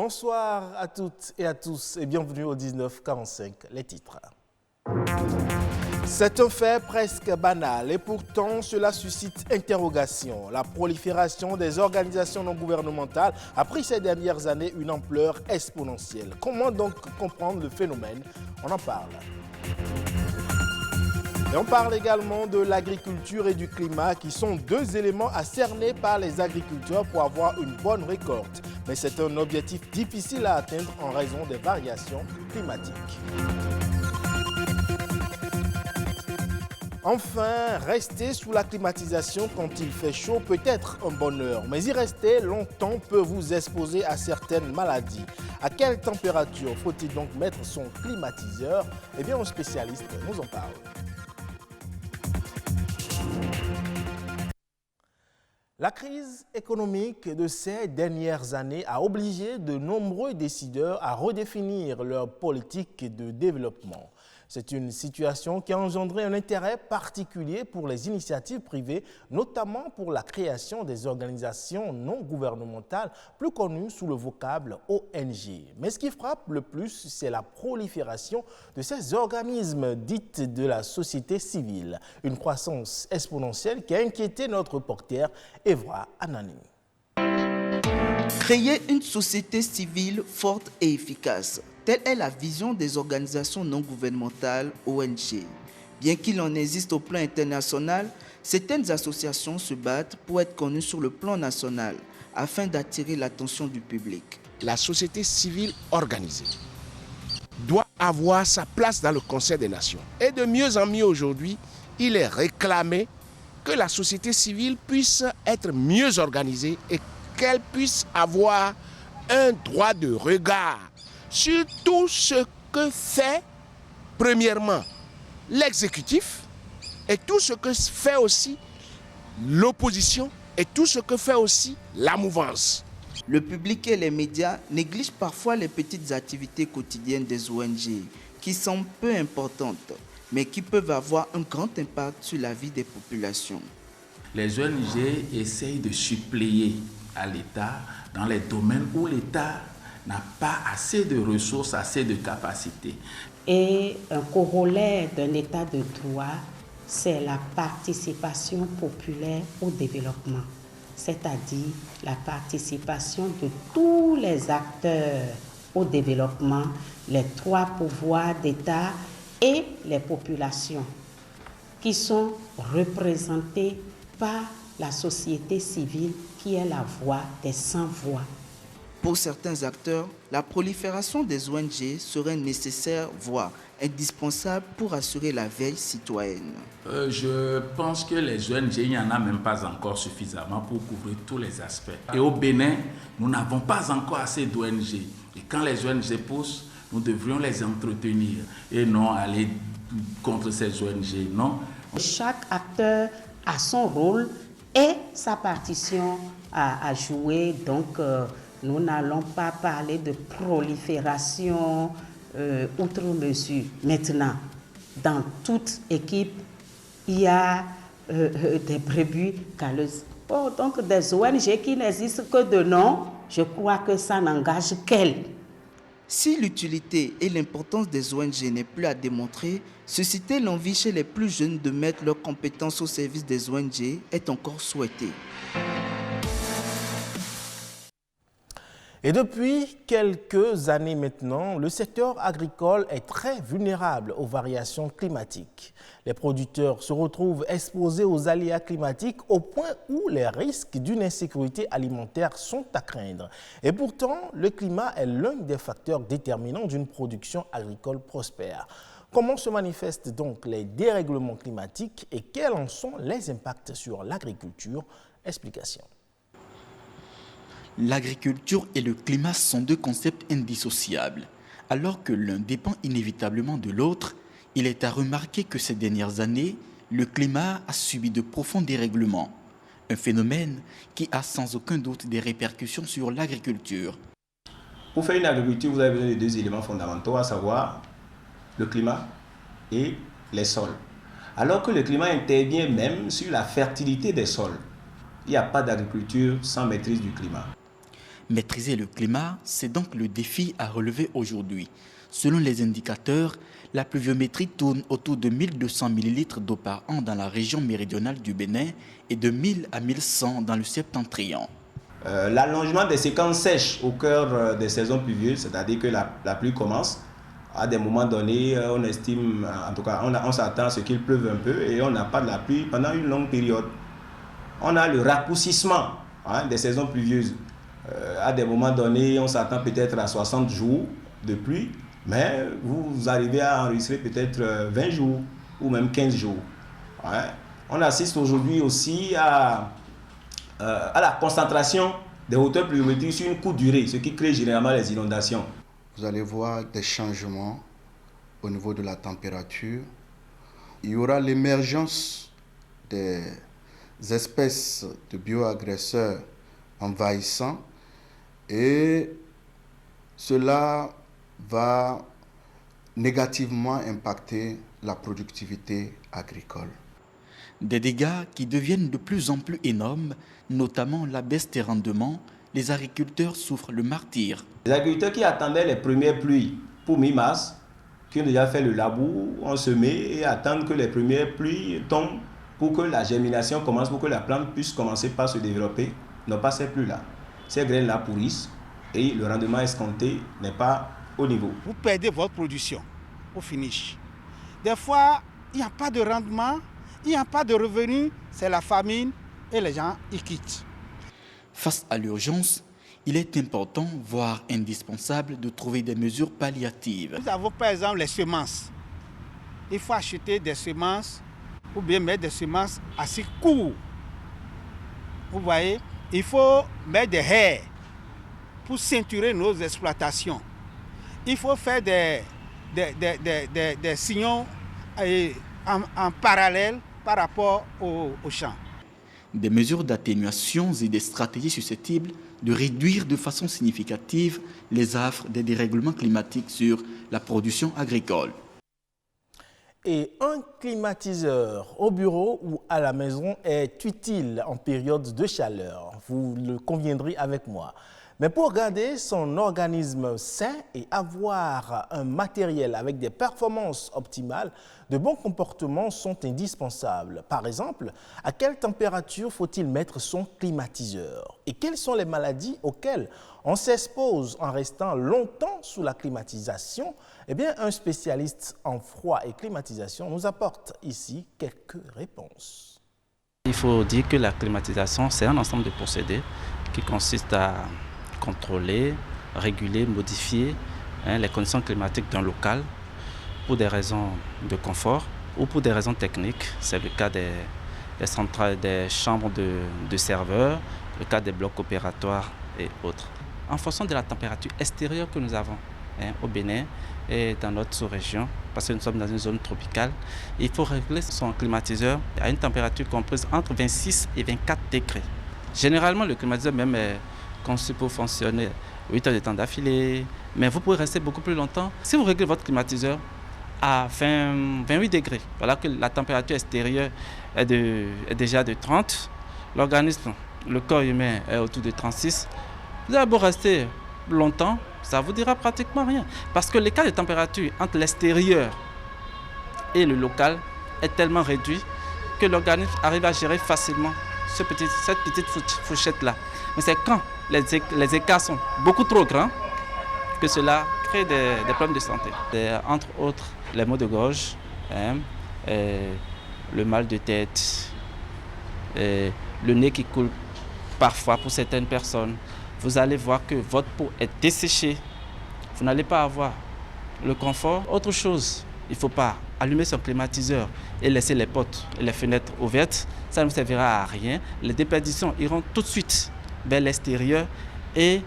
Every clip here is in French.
Bonsoir à toutes et à tous et bienvenue au 1945, les titres. C'est un fait presque banal et pourtant cela suscite interrogation. La prolifération des organisations non gouvernementales a pris ces dernières années une ampleur exponentielle. Comment donc comprendre le phénomène? On en parle. Et on parle également de l'agriculture et du climat qui sont deux éléments à cerner par les agriculteurs pour avoir une bonne récolte. Mais c'est un objectif difficile à atteindre en raison des variations climatiques. Enfin, rester sous la climatisation quand il fait chaud peut être un bonheur, mais y rester longtemps peut vous exposer à certaines maladies. À quelle température faut-il donc mettre son climatiseur? Eh bien, un spécialiste nous en parle. La crise économique de ces dernières années a obligé de nombreux décideurs à redéfinir leur politique de développement. C'est une situation qui a engendré un intérêt particulier pour les initiatives privées, notamment pour la création des organisations non gouvernementales, plus connues sous le vocable ONG. Mais ce qui frappe le plus, c'est la prolifération de ces organismes dits de la société civile. Une croissance exponentielle qui a inquiété notre reporter Evra Anani. Créer une société civile forte et efficace. Telle est la vision des organisations non gouvernementales ONG. Bien qu'il en existe au plan international, certaines associations se battent pour être connues sur le plan national afin d'attirer l'attention du public. La société civile organisée doit avoir sa place dans le Conseil des Nations. Et de mieux en mieux aujourd'hui, il est réclamé que la société civile puisse être mieux organisée et qu'elle puisse avoir un droit de regard sur tout ce que fait, premièrement, l'exécutif et tout ce que fait aussi l'opposition et tout ce que fait aussi la mouvance. Le public et les médias négligent parfois les petites activités quotidiennes des ONG qui sont peu importantes, mais qui peuvent avoir un grand impact sur la vie des populations. Les ONG essayent de suppléer à l'État dans les domaines où l'État n'a pas assez de ressources, assez de capacités. Et un corollaire d'un état de droit, c'est la participation populaire au développement, c'est-à-dire la participation de tous les acteurs au développement, les trois pouvoirs d'État et les populations, qui sont représentés par la société civile qui est la voix des sans-voix. Pour certains acteurs, la prolifération des ONG serait nécessaire, voire indispensable pour assurer la veille citoyenne. Je pense que les ONG, il n'y en a même pas encore suffisamment pour couvrir tous les aspects. Et au Bénin, nous n'avons pas encore assez d'ONG. Et quand les ONG poussent, nous devrions les entretenir et non aller contre ces ONG, non. Chaque acteur a son rôle et sa partition à jouer, donc nous n'allons pas parler de prolifération outre mesure. Maintenant, dans toute équipe, il y a des brebis galeuses. Oh, donc des ONG qui n'existent que de nom, je crois que ça n'engage qu'elles. Si l'utilité et l'importance des ONG n'est plus à démontrer, susciter l'envie chez les plus jeunes de mettre leurs compétences au service des ONG est encore souhaité. Et depuis quelques années maintenant, le secteur agricole est très vulnérable aux variations climatiques. Les producteurs se retrouvent exposés aux aléas climatiques au point où les risques d'une insécurité alimentaire sont à craindre. Et pourtant, le climat est l'un des facteurs déterminants d'une production agricole prospère. Comment se manifestent donc les dérèglements climatiques et quels en sont les impacts sur l'agriculture? Explication. L'agriculture et le climat sont deux concepts indissociables. Alors que l'un dépend inévitablement de l'autre, il est à remarquer que ces dernières années, le climat a subi de profonds dérèglements. Un phénomène qui a sans aucun doute des répercussions sur l'agriculture. Pour faire une agriculture, vous avez besoin de deux éléments fondamentaux, à savoir le climat et les sols. Alors que le climat intervient même sur la fertilité des sols. Il n'y a pas d'agriculture sans maîtrise du climat. Maîtriser le climat, c'est donc le défi à relever aujourd'hui. Selon les indicateurs, la pluviométrie tourne autour de 1200 ml d'eau par an dans la région méridionale du Bénin et de 1000 à 1100 dans le septentrion. L'allongement des séquences sèches au cœur des saisons pluvieuses, c'est-à-dire que la pluie commence, à des moments donnés, on estime, en tout cas, on s'attend à ce qu'il pleuve un peu et on n'a pas de la pluie pendant une longue période. On a le raccourcissement des saisons pluvieuses. À des moments donnés, on s'attend peut-être à 60 jours de pluie, mais vous arrivez à enregistrer peut-être 20 jours ou même 15 jours. On assiste aujourd'hui aussi à la concentration des hauteurs pluviométriques sur une courte durée, ce qui crée généralement les inondations. Vous allez voir des changements au niveau de la température. Il y aura l'émergence des espèces de bioagresseurs envahissants et cela va négativement impacter la productivité agricole. Des dégâts qui deviennent de plus en plus énormes, notamment la baisse des rendements. Les agriculteurs souffrent le martyre. Les agriculteurs qui attendaient les premières pluies pour mi-mars, qui ont déjà fait le labour, ont semé et attendent que les premières pluies tombent pour que la germination commence, pour que la plante puisse commencer par se développer, n'ont pas ces pluies-là. Ces graines-là pourrissent et le rendement escompté n'est pas au niveau. Vous perdez votre production au finish. Des fois, il n'y a pas de rendement, il n'y a pas de revenus, c'est la famine et les gens y quittent. Face à l'urgence, il est important, voire indispensable, de trouver des mesures palliatives. Nous avons par exemple les semences. Il faut acheter des semences ou bien mettre des semences assez courtes. Vous voyez, il faut mettre des haies pour ceinturer nos exploitations. Il faut faire des sillons en parallèle par rapport aux champs. Des mesures d'atténuation et des stratégies susceptibles de réduire de façon significative les affres des dérèglements climatiques sur la production agricole. Et un climatiseur au bureau ou à la maison est utile en période de chaleur. Vous le conviendrez avec moi. Mais pour garder son organisme sain et avoir un matériel avec des performances optimales, de bons comportements sont indispensables. Par exemple, à quelle température faut-il mettre son climatiseur? Et quelles sont les maladies auxquelles on s'expose en restant longtemps sous la climatisation? Eh bien, un spécialiste en froid et climatisation nous apporte ici quelques réponses. Il faut dire que la climatisation, c'est un ensemble de procédés qui consistent à contrôler, réguler, modifier les conditions climatiques d'un local pour des raisons de confort ou pour des raisons techniques. C'est le cas des centrales, des chambres de serveurs, le cas des blocs opératoires et autres. En fonction de la température extérieure que nous avons au Bénin et dans notre sous-région, parce que nous sommes dans une zone tropicale, il faut régler son climatiseur à une température comprise entre 26 et 24 degrés. Généralement, le climatiseur même est conçu pour fonctionner 8 heures de temps d'affilée, mais vous pouvez rester beaucoup plus longtemps. Si vous réglez votre climatiseur à 28 degrés, voilà que la température extérieure est déjà de 30, l'organisme, le corps humain est autour de 36, vous avez beau rester longtemps, ça ne vous dira pratiquement rien. Parce que l'écart de température entre l'extérieur et le local est tellement réduit que l'organisme arrive à gérer facilement cette petite fourchette-là. Mais c'est quand les écarts sont beaucoup trop grands que cela crée des problèmes de santé. Entre autres, les maux de gorge, le mal de tête, le nez qui coule parfois pour certaines personnes. Vous allez voir que votre peau est desséchée. Vous n'allez pas avoir le confort. Autre chose, il ne faut pas allumer son climatiseur et laisser les portes et les fenêtres ouvertes. Ça ne vous servira à rien. Les déperditions iront tout de suite vers l'extérieur et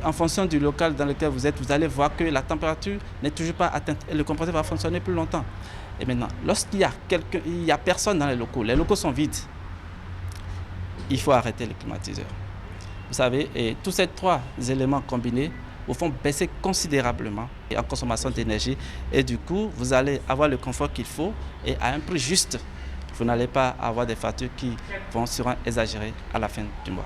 en fonction du local dans lequel vous êtes, vous allez voir que la température n'est toujours pas atteinte et le compresseur va fonctionner plus longtemps. Et maintenant, lorsqu'il y a personne dans les locaux sont vides, il faut arrêter le climatiseur. Vous savez, et tous ces trois éléments combinés vous font baisser considérablement en consommation d'énergie et du coup, vous allez avoir le confort qu'il faut et à un prix juste. Vous n'allez pas avoir des factures qui seront exagérées à la fin du mois.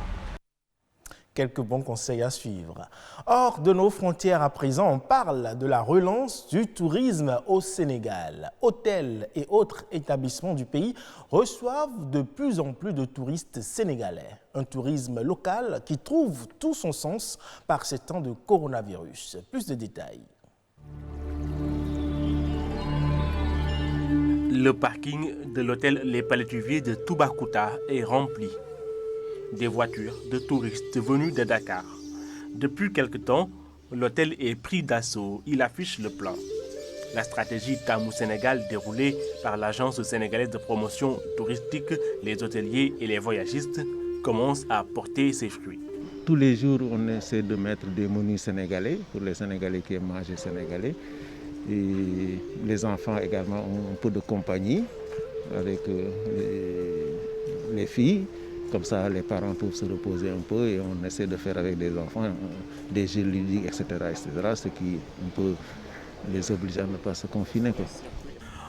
Quelques bons conseils à suivre. Hors de nos frontières à présent, on parle de la relance du tourisme au Sénégal. Hôtels et autres établissements du pays reçoivent de plus en plus de touristes sénégalais. Un tourisme local qui trouve tout son sens par ces temps de coronavirus. Plus de détails. Le parking de l'hôtel Les Palétuviers de Toubacouta est rempli. Des voitures de touristes venus de Dakar. Depuis quelque temps, l'hôtel est pris d'assaut. Il affiche le plan. La stratégie Tamou Sénégal déroulée par l'agence sénégalaise de promotion touristique, les hôteliers et les voyagistes commence à porter ses fruits. Tous les jours, on essaie de mettre des menus sénégalais pour les Sénégalais qui aiment manger sénégalais. Et les enfants également ont un peu de compagnie avec les filles. Comme ça, les parents peuvent se reposer un peu et on essaie de faire avec des enfants des jeux ludiques, etc., ce qui un peu les oblige à ne pas se confiner.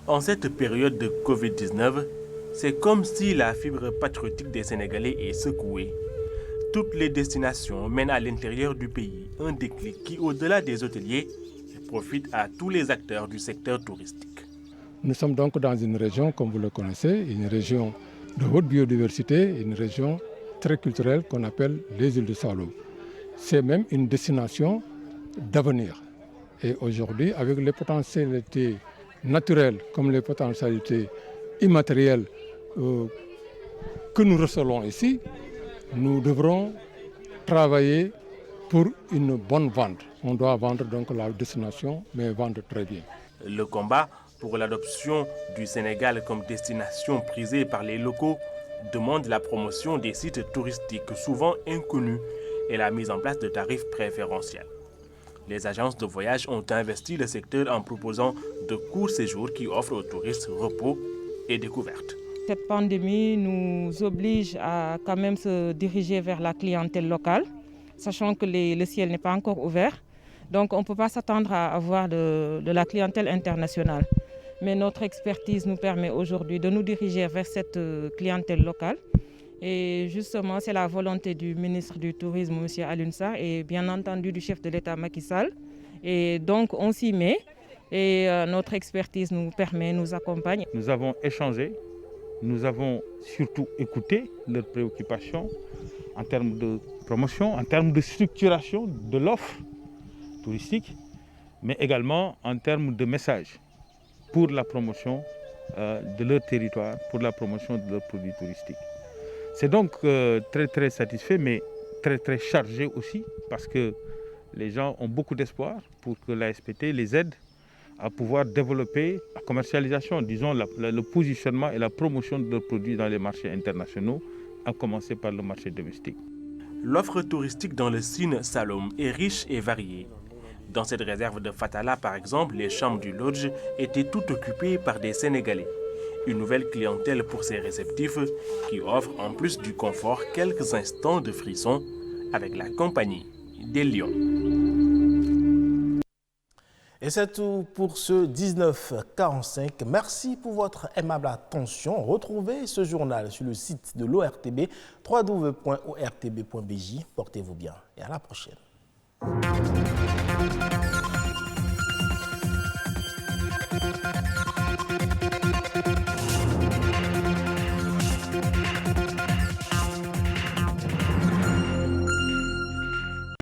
En cette période de Covid-19, c'est comme si la fibre patriotique des Sénégalais est secouée. Toutes les destinations mènent à l'intérieur du pays un déclic qui, au-delà des hôteliers, profite à tous les acteurs du secteur touristique. Nous sommes donc dans une région, comme vous le connaissez, une région de haute biodiversité, une région très culturelle qu'on appelle les îles de Saloum. C'est même une destination d'avenir. Et aujourd'hui, avec les potentialités naturelles comme les potentialités immatérielles que nous recevons ici, nous devrons travailler pour une bonne vente. On doit vendre donc la destination, mais vendre très bien. Le combat pour l'adoption du Sénégal comme destination prisée par les locaux demande la promotion des sites touristiques souvent inconnus et la mise en place de tarifs préférentiels. Les agences de voyage ont investi le secteur en proposant de courts séjours qui offrent aux touristes repos et découvertes. Cette pandémie nous oblige à quand même se diriger vers la clientèle locale, sachant que le ciel n'est pas encore ouvert. Donc on ne peut pas s'attendre à avoir de la clientèle internationale. Mais notre expertise nous permet aujourd'hui de nous diriger vers cette clientèle locale. Et justement, c'est la volonté du ministre du Tourisme, M. Alioune Sarr, et bien entendu du chef de l'État, Macky Sall. Et donc on s'y met et notre expertise nous permet, nous accompagne. Nous avons échangé, nous avons surtout écouté leurs préoccupations en termes de promotion, en termes de structuration de l'offre touristique, mais également en termes de messages pour la promotion de leur territoire, pour la promotion de leurs produits touristiques. C'est donc très satisfait, mais très chargé aussi, parce que les gens ont beaucoup d'espoir pour que l'ASPT les aide à pouvoir développer la commercialisation, disons le positionnement et la promotion de leurs produits dans les marchés internationaux, à commencer par le marché domestique. L'offre touristique dans le Sine Saloum est riche et variée. Dans cette réserve de Fatala, par exemple, les chambres du lodge étaient toutes occupées par des Sénégalais. Une nouvelle clientèle pour ces réceptifs qui offre en plus du confort quelques instants de frisson avec la compagnie des lions. Et c'est tout pour ce 1945. Merci pour votre aimable attention. Retrouvez ce journal sur le site de l'ORTB, www.ortb.bj. Portez-vous bien et à la prochaine.